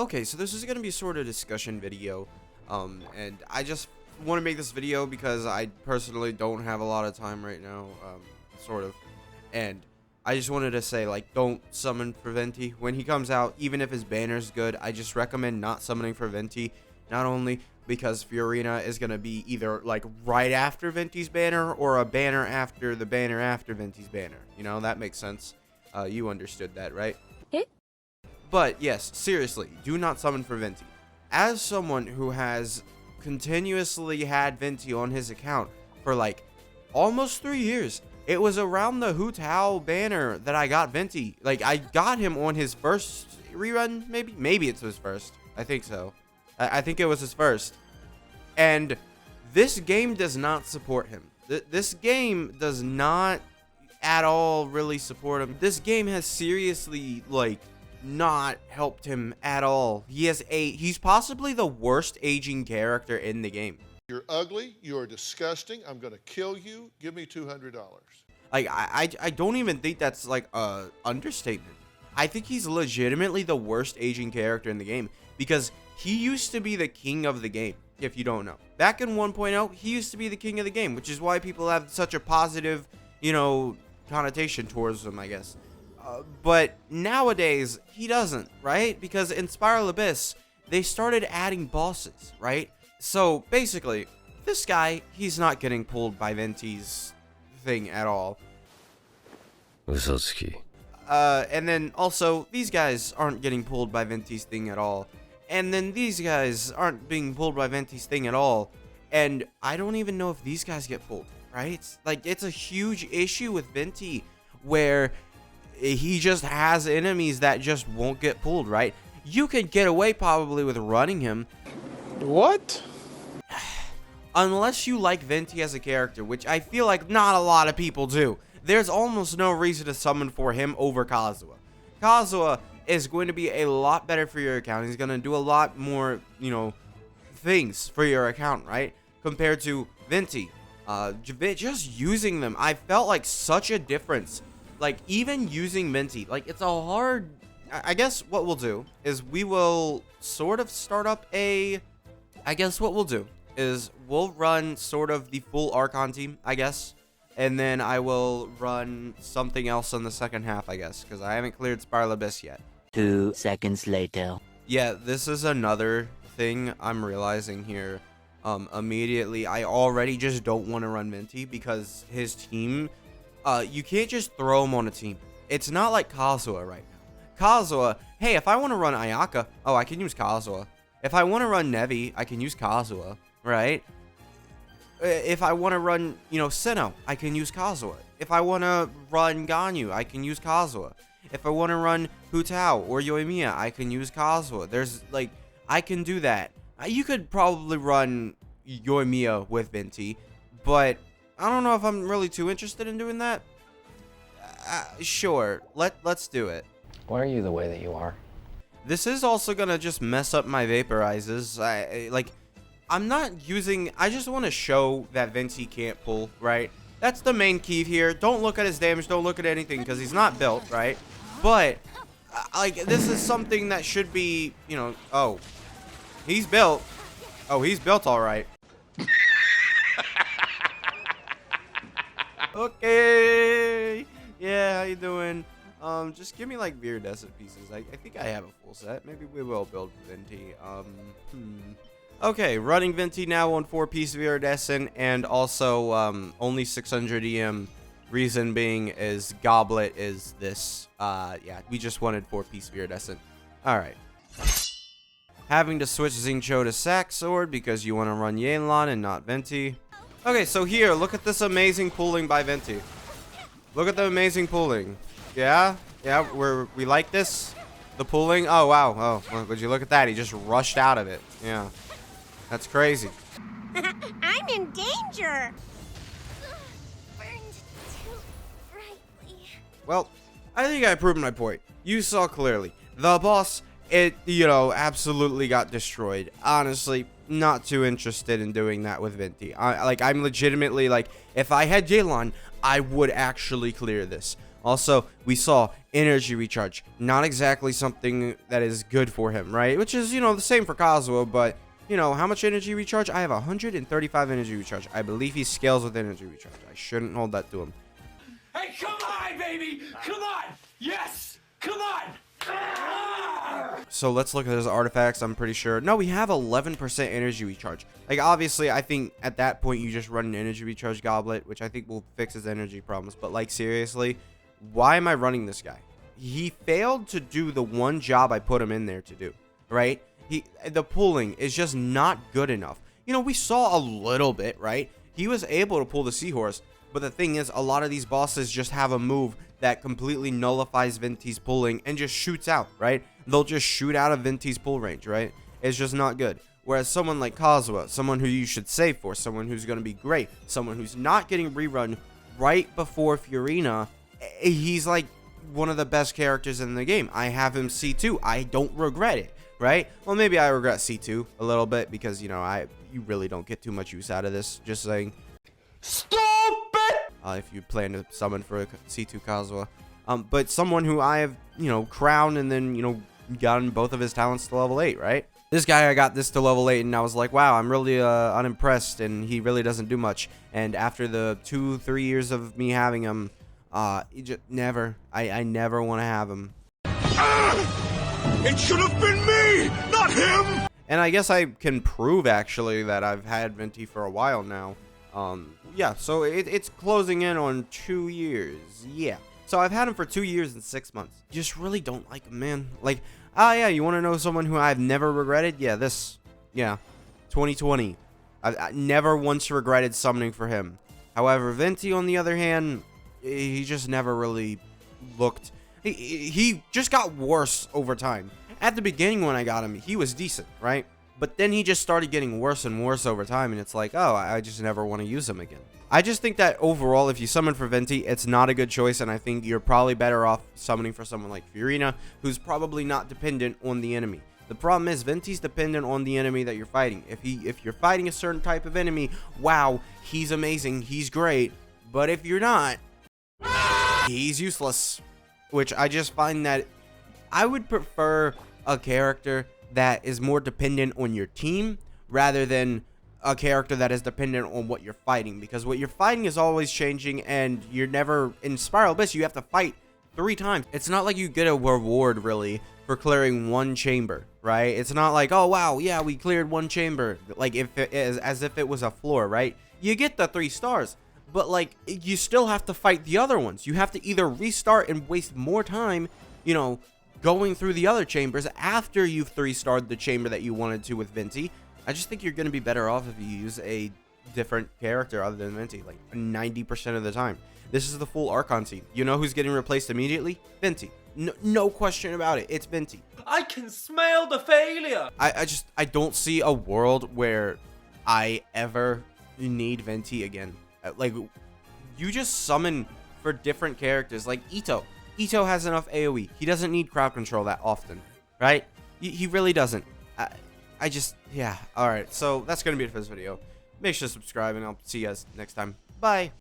Okay, so this is going to be sort of a discussion video, and I just want to make this video because I personally don't have a lot of time right now, sort of, and I just wanted to say, like, don't summon for Venti when he comes out. Even if his banner's good, I just recommend not summoning for Venti, not only because Fiorina is going to be either, like, right after Venti's banner or a banner after the banner after Venti's banner. You know, that makes sense. You understood that, right? But yes, seriously, do not summon for Venti. As someone who has continuously had Venti on his account for like almost 3 years, it was around the Hu Tao banner that I got Venti. Like, I got him on his first rerun, maybe it's his first. I think so. I think it was his first. And this game does not support him. This game does not at all really support him. This game has seriously, like, not helped him at all. He's possibly the worst aging character in the game. You're ugly, you're disgusting, I'm gonna kill you, give me $200. Like, I don't even think that's like a understatement. I think he's legitimately the worst aging character in the game because he used to be the king of the game, if you don't know. Back in 1.0, he used to be the king of the game, which is why people have such a positive, you know, connotation towards him, I guess. But nowadays, he doesn't, right? Because in Spiral Abyss, they started adding bosses, right? So basically, this guy, he's not getting pulled by Venti's thing at all. Usotsuki. And then also, these guys aren't getting pulled by Venti's thing at all. And then these guys aren't being pulled by Venti's thing at all. And I don't even know if these guys get pulled, right? Like, it's a huge issue with Venti where he just has enemies that just won't get pulled, right? You could get away probably with running him. What? Unless you like Venti as a character, which I feel like not a lot of people do. There's almost no reason to summon for him over Kazuha. Kazuha is going to be a lot better for your account. He's going to do a lot more, you know, things for your account, right? Compared to Venti. Just using them, I felt like such a difference. Like, even using Venti, like, it's a hard... I guess what we'll do is we will sort of start up a... I guess what we'll do is we'll run sort of the full Archon team, I guess. And then I will run something else in the second half, I guess. Because I haven't cleared Spiral Abyss yet. 2 seconds later. Yeah, this is another thing I'm realizing here. Immediately, I already just don't want to run Venti because his team... you can't just throw him on a team. It's not like Kazuha right now. Kazuha, hey, if I want to run Ayaka, oh, I can use Kazuha. If I want to run Nevi, I can use Kazuha, right? If I want to run, you know, Sinnoh, I can use Kazuha. If I want to run Ganyu, I can use Kazuha. If I want to run Hu Tao or Yoimiya, I can use Kazuha. There's, like, I can do that. You could probably run Yoimiya with Venti, but I don't know if I'm really too interested in doing that. Sure, let's do it. Why are you the way that you are? This is also gonna just mess up my vaporizes. I'm not using... I just want to show that Venti can't pull, right? That's the main key here. Don't look at his damage. Don't look at anything because he's not built, right? But, like, this is something that should be, you know... Oh, he's built. Oh, he's built all right. Okay. Yeah, how you doing? Just give me like viridescent pieces. I think I have a full set. Maybe we will build Venti. Okay, running Venti now on 4-piece viridescent and also only 600 EM. Reason being is Goblet is this. Yeah, we just wanted 4-piece viridescent. All right. Having to switch Xingqiu to Sack Sword because you want to run Yelan and not Venti. Okay, so here, look at this amazing pooling by Venti. Look at the amazing pooling. Yeah? Yeah, we like this? The pooling? Oh, wow. Oh, would you look at that? He just rushed out of it. Yeah. That's crazy. I'm in danger! Burned too brightly. Well, I think I proved my point. You saw clearly. The boss, it, you know, absolutely got destroyed. Honestly, not too interested in doing that with Venti. I'm legitimately, like, if I had Yelan, I would actually clear this. Also, we saw energy recharge. Not exactly something that is good for him, right? Which is, you know, the same for Kazuha, but, you know, how much energy recharge? I have 135 energy recharge. I believe he scales with energy recharge. I shouldn't hold that to him. Hey, come on, baby! Come on! Yes! Come on! So let's look at his artifacts. I'm pretty sure. No, we have 11% energy recharge. Like, obviously, I think at that point you just run an energy recharge goblet, which I think will fix his energy problems. But, like, seriously, why am I running this guy? He failed to do the one job I put him in there to do, right? The pulling is just not good enough. You know, we saw a little bit, right? He was able to pull the seahorse, but the thing is, a lot of these bosses just have a move that completely nullifies Venti's pulling and just shoots out, right? They'll just shoot out of Venti's pull range, right? It's just not good. Whereas someone like Kazuha, someone who you should save for, someone who's going to be great, someone who's not getting rerun right before Furina, he's like one of the best characters in the game. I have him C2. I don't regret it, right? Well, maybe I regret C2 a little bit because, you know, you really don't get too much use out of this. Just saying. Stupid! If you plan to summon for a C2 Kazuha. But someone who I have, you know, crowned and then, you know, gotten both of his talents to level 8, right? This guy, I got this to level 8 and I was like, wow, I'm really unimpressed and he really doesn't do much. And after the 2-3 years of me having him, he just never, I never want to have him. It should have been me, not him! And I guess I can prove, actually, that I've had Venti for a while now. Yeah, so it's closing in on 2 years. Yeah. So I've had him for 2 years and 6 months. Just really don't like him, man. Like, yeah, you want to know someone who I've never regretted? Yeah, 2020. I never once regretted summoning for him. However, Venti, on the other hand, he just never really looked... He just got worse over time. At the beginning when I got him, he was decent, right? But then he just started getting worse and worse over time, and it's like, oh, I just never want to use him again. I just think that overall, if you summon for Venti, it's not a good choice, and I think you're probably better off summoning for someone like Furina, who's probably not dependent on the enemy. The problem is, Venti's dependent on the enemy that you're fighting. If you're fighting a certain type of enemy, wow, he's amazing, he's great. But if you're not, he's useless. Which I just find that I would prefer a character that is more dependent on your team rather than a character that is dependent on what you're fighting, because what you're fighting is always changing and you're never in Spiral Abyss. You have to fight 3 times. It's not like you get a reward really for clearing 1 chamber, right? It's not like, oh wow, yeah, we cleared 1 chamber, like if it is as if it was a floor, right? You get the 3 stars, but like you still have to fight the other ones. You have to either restart and waste more time, you know, going through the other chambers after you've 3-starred the chamber that you wanted to with Venti. I just think you're going to be better off if you use a different character other than Venti, like 90% of the time. This is the full Archon team. You know who's getting replaced immediately? Venti. No question about it. It's Venti. I can smell the failure! I don't see a world where I ever need Venti again. Like, you just summon for different characters, like Ito. Ito has enough AoE. He doesn't need crowd control that often, right? He really doesn't. Yeah. Alright, so that's going to be it for this video. Make sure to subscribe, and I'll see you guys next time. Bye.